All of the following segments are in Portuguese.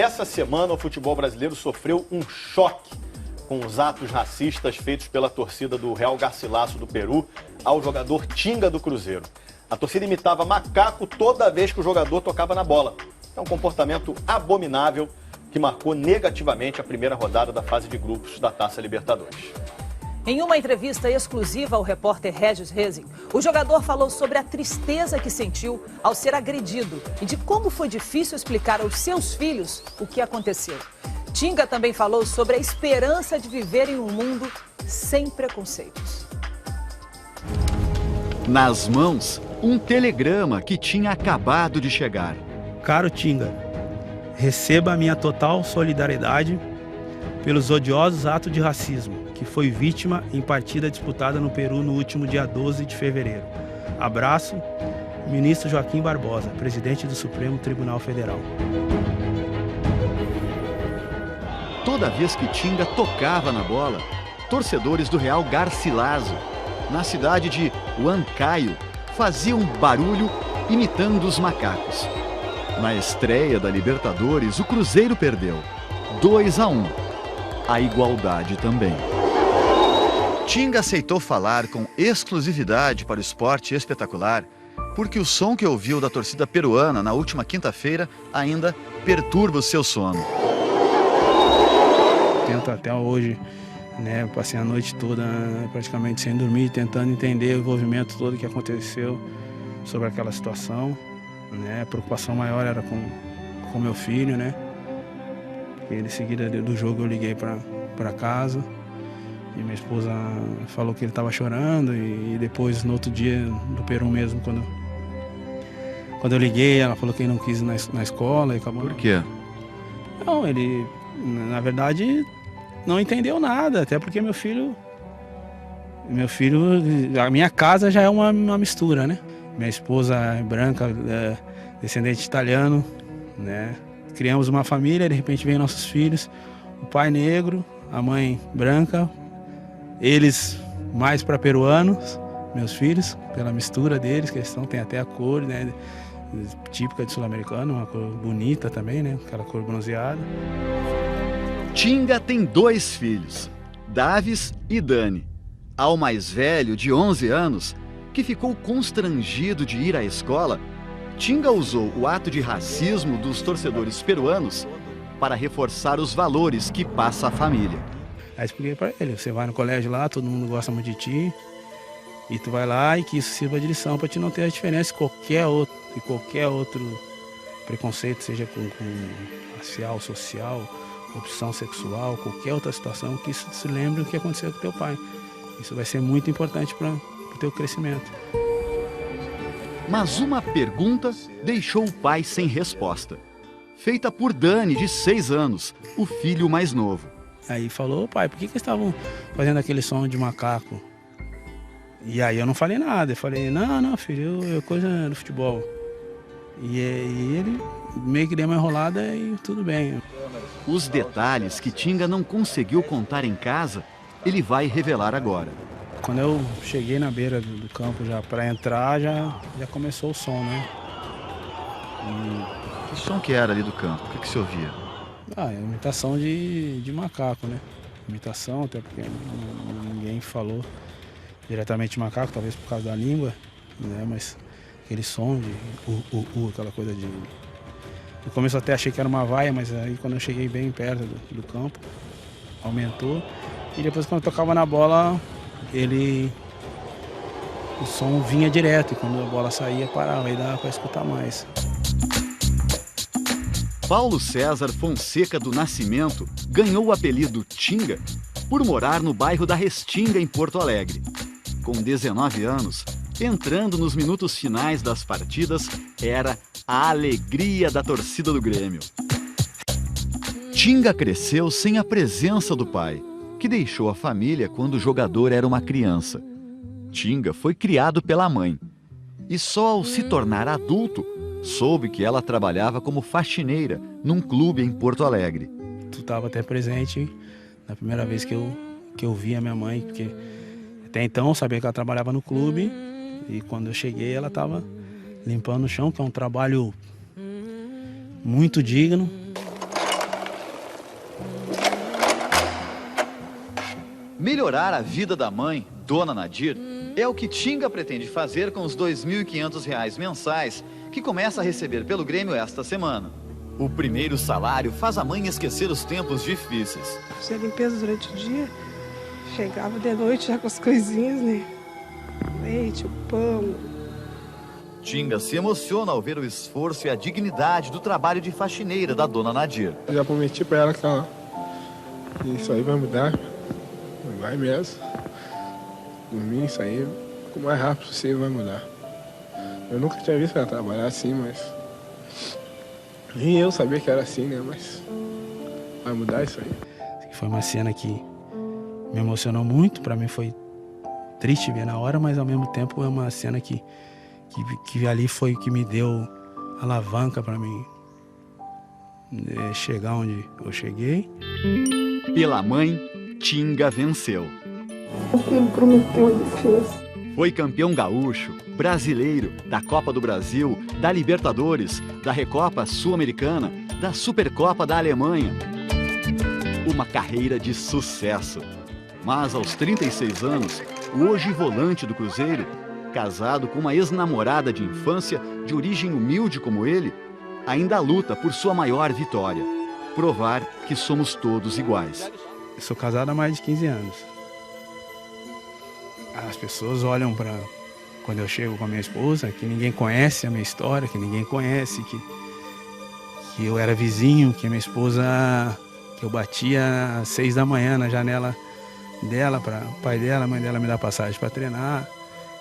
Essa semana o futebol brasileiro sofreu um choque com os atos racistas feitos pela torcida do Real Garcilaso do Peru ao jogador Tinga do Cruzeiro. A torcida imitava macaco toda vez que o jogador tocava na bola. É um comportamento abominável que marcou negativamente a primeira rodada da fase de grupos da Taça Libertadores. Em uma entrevista exclusiva ao repórter Regis Rezin, o jogador falou sobre a tristeza que sentiu ao ser agredido e de como foi difícil explicar aos seus filhos o que aconteceu. Tinga também falou sobre a esperança de viver em um mundo sem preconceitos. Nas mãos, um telegrama que tinha acabado de chegar. Caro Tinga, receba a minha total solidariedade pelos odiosos atos de racismo que foi vítima em partida disputada no Peru no último dia 12 de fevereiro. Abraço, ministro Joaquim Barbosa, presidente do Supremo Tribunal Federal. Toda vez que Tinga tocava na bola, torcedores do Real Garcilaso, na cidade de Huancayo, faziam barulho imitando os macacos. Na estreia da Libertadores, o Cruzeiro perdeu 2-1. A igualdade também. Tinga aceitou falar com exclusividade para o Esporte Espetacular porque o som que ouviu da torcida peruana na última quinta-feira ainda perturba o seu sono. Tento até hoje, passei a noite toda praticamente sem dormir, tentando entender o envolvimento todo que aconteceu sobre aquela situação. A preocupação maior era com meu filho, Porque em seguida do jogo eu liguei para casa. E minha esposa falou que ele estava chorando e depois, no outro dia do Peru mesmo, quando eu liguei, ela falou que ele não quis ir na escola e acabou. Por quê? Não, ele, na verdade, não entendeu nada, até porque meu filho, a minha casa já é uma mistura, Minha esposa é branca, descendente italiano, Criamos uma família, de repente vem nossos filhos, o pai negro, a mãe branca, eles mais para peruanos, meus filhos, pela mistura deles, que eles têm até a cor, típica de sul-americano, uma cor bonita também, aquela cor bronzeada. Tinga tem 2 filhos, Davis e Dani. Ao mais velho, de 11 anos, que ficou constrangido de ir à escola, Tinga usou o ato de racismo dos torcedores peruanos para reforçar os valores que passa a família. Aí expliquei para ele, você vai no colégio lá, todo mundo gosta muito de ti, e tu vai lá e que isso sirva de lição para te não ter a diferença de qualquer outro preconceito, seja com racial, social, opção sexual, qualquer outra situação, que isso se lembre o que aconteceu com teu pai. Isso vai ser muito importante para o teu crescimento. Mas uma pergunta deixou o pai sem resposta. Feita por Dani, de 6 anos, o filho mais novo. Aí falou, pai, por que eles estavam fazendo aquele som de macaco? E aí eu não falei nada, eu falei, não, filho, é coisa do futebol. E ele meio que deu uma enrolada e tudo bem. Os detalhes que Tinga não conseguiu contar em casa, ele vai revelar agora. Quando eu cheguei na beira do campo já para entrar, já começou o som, Que som que era ali do campo? O que se ouvia? Imitação de macaco, Imitação, até porque ninguém falou diretamente de macaco, talvez por causa da língua, mas aquele som de aquela coisa de... No começo até achei que era uma vaia, mas aí quando eu cheguei bem perto do campo, aumentou. E depois quando eu tocava na bola, o som vinha direto, e quando a bola saía, parava, aí dava para escutar mais. Paulo César Fonseca do Nascimento ganhou o apelido Tinga por morar no bairro da Restinga, em Porto Alegre. Com 19 anos, entrando nos minutos finais das partidas, era a alegria da torcida do Grêmio. Tinga cresceu sem a presença do pai, que deixou a família quando o jogador era uma criança. Tinga foi criado pela mãe e só ao se tornar adulto soube que ela trabalhava como faxineira num clube em Porto Alegre. Tu estava até presente na primeira vez que eu vi a minha mãe, porque até então eu sabia que ela trabalhava no clube e quando eu cheguei ela estava limpando o chão, que é um trabalho muito digno. Melhorar a vida da mãe, Dona Nadir, é o que Tinga pretende fazer com os R$ 2.500 mensais que começa a receber pelo Grêmio esta semana. O primeiro salário faz a mãe esquecer os tempos difíceis. Fazia limpeza durante o dia, chegava de noite já com as coisinhas, né? Leite, o pão. Tinga se emociona ao ver o esforço e a dignidade do trabalho de faxineira da Dona Nadir. Eu já prometi pra ela que isso aí vai mudar, vai mesmo. Dormir, isso aí, o mais rápido possível vai mudar. Eu nunca tinha visto ela trabalhar assim, mas... Nem eu sabia que era assim, né? Mas vai mudar isso aí. Foi uma cena que me emocionou muito, para mim foi triste ver na hora, mas ao mesmo tempo é uma cena que ali foi o que me deu alavanca para mim chegar onde eu cheguei. Pela mãe, Tinga venceu. Ele prometeu a defesa. Foi campeão gaúcho, brasileiro, da Copa do Brasil, da Libertadores, da Recopa Sul-Americana, da Supercopa da Alemanha. Uma carreira de sucesso. Mas aos 36 anos, o hoje volante do Cruzeiro, casado com uma ex-namorada de infância de origem humilde como ele, ainda luta por sua maior vitória: provar que somos todos iguais. Eu sou casado há mais de 15 anos. As pessoas olham para quando eu chego com a minha esposa, que ninguém conhece a minha história, que ninguém conhece, que eu era vizinho, que a minha esposa, que eu batia às 6 da manhã na janela dela, para o pai dela, a mãe dela me dar passagem para treinar.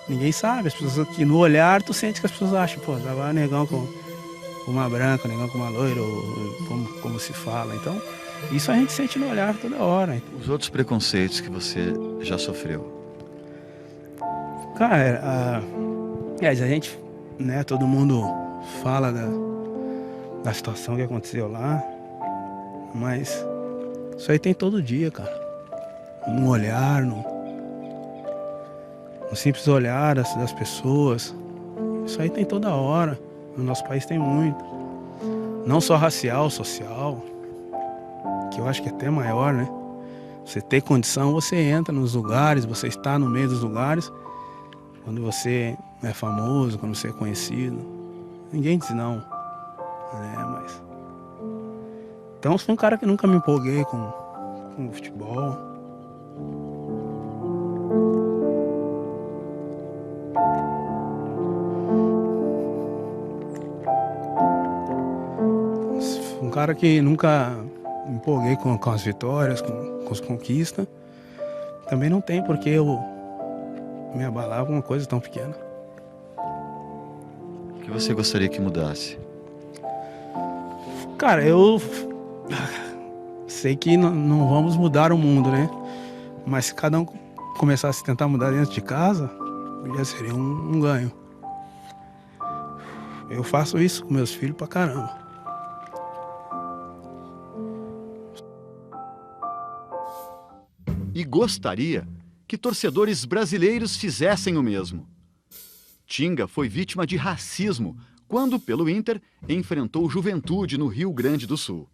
Ninguém sabe, as pessoas aqui no olhar, tu sente que as pessoas acham, pô, tava negão com uma branca, negão com uma loira, ou como se fala. Então, isso a gente sente no olhar toda hora. Os outros preconceitos que você já sofreu? Cara, a gente, né, todo mundo fala da situação que aconteceu lá, mas isso aí tem todo dia, cara. Um olhar, um simples olhar das pessoas, isso aí tem toda hora. No nosso país tem muito. Não só racial, social, que eu acho que é até maior, né? Você tem condição, você entra nos lugares, você está no meio dos lugares. Quando você é famoso, quando você é conhecido, ninguém diz não, né? Mas... Então, eu sou um cara que nunca me empolguei com o futebol. Um cara que nunca me empolguei com as vitórias, com as conquistas. Também não tem porque eu me abalar com uma coisa tão pequena. O que você gostaria que mudasse? Cara, eu sei que não vamos mudar o mundo, né? Mas se cada um começasse a tentar mudar dentro de casa, já seria um ganho. Eu faço isso com meus filhos pra caramba. E gostaria que torcedores brasileiros fizessem o mesmo. Tinga foi vítima de racismo quando, pelo Inter, enfrentou o Juventude no Rio Grande do Sul.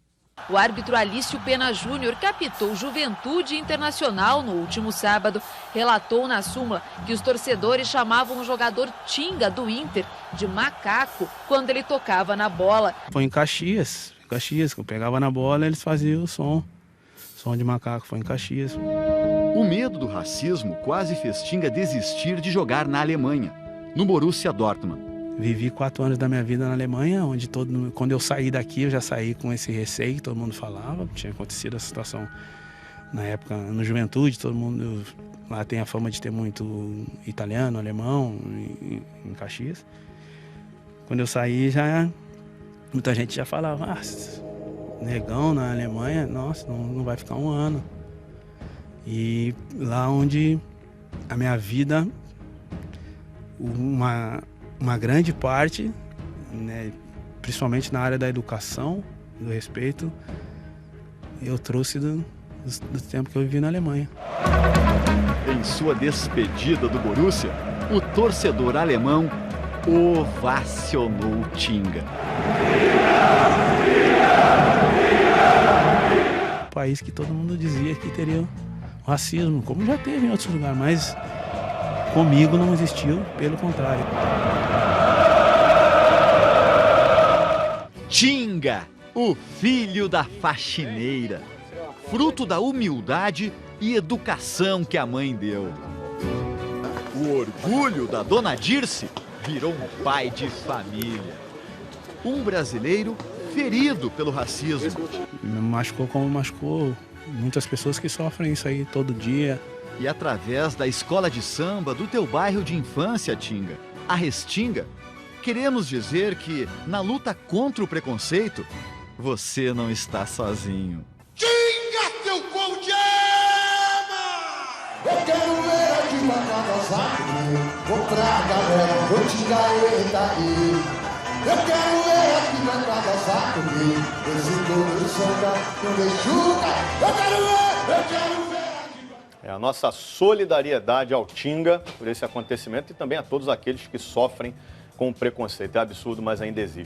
O árbitro Alício Pena Júnior, que apitou Juventude Internacional no último sábado, relatou na súmula que os torcedores chamavam o jogador Tinga do Inter de macaco quando ele tocava na bola. Foi em Caxias, que eu pegava na bola, eles faziam o som de macaco, foi em Caxias. O medo do racismo quase fez Tinga desistir de jogar na Alemanha, no Borussia Dortmund. Vivi 4 anos da minha vida na Alemanha, onde quando eu saí daqui, eu já saí com esse receio que todo mundo falava. Tinha acontecido a situação na época no Juventude, todo mundo lá tem a fama de ter muito italiano, alemão, em Caxias. Quando eu saí, muita gente já falava, negão na Alemanha, nossa, não vai ficar um ano. E lá onde a minha vida, uma grande parte, né, principalmente na área da educação, do respeito, eu trouxe do tempo que eu vivi na Alemanha. Em sua despedida do Borussia, o torcedor alemão ovacionou Tinga. País que todo mundo dizia que teria racismo, como já teve em outros lugares, mas comigo não existiu, pelo contrário. Tinga, o filho da faxineira, fruto da humildade e educação que a mãe deu. O orgulho da dona Dirce virou um pai de família. Um brasileiro ferido pelo racismo. Me machucou como machucou muitas pessoas que sofrem isso aí todo dia. E através da escola de samba do teu bairro de infância, Tinga, a Restinga, queremos dizer que, na luta contra o preconceito, você não está sozinho. Tinga, teu gol de ama! Eu quero ver aqui pra gozar comigo. Vou pra galera, vou Tinga, ele tá aí. Eu quero ver aqui pra gozar comigo. Esse gol de samba não deixuca. Eu quero ver. É a nossa solidariedade ao Tinga por esse acontecimento e também a todos aqueles que sofrem com o preconceito. É absurdo, mas ainda existe.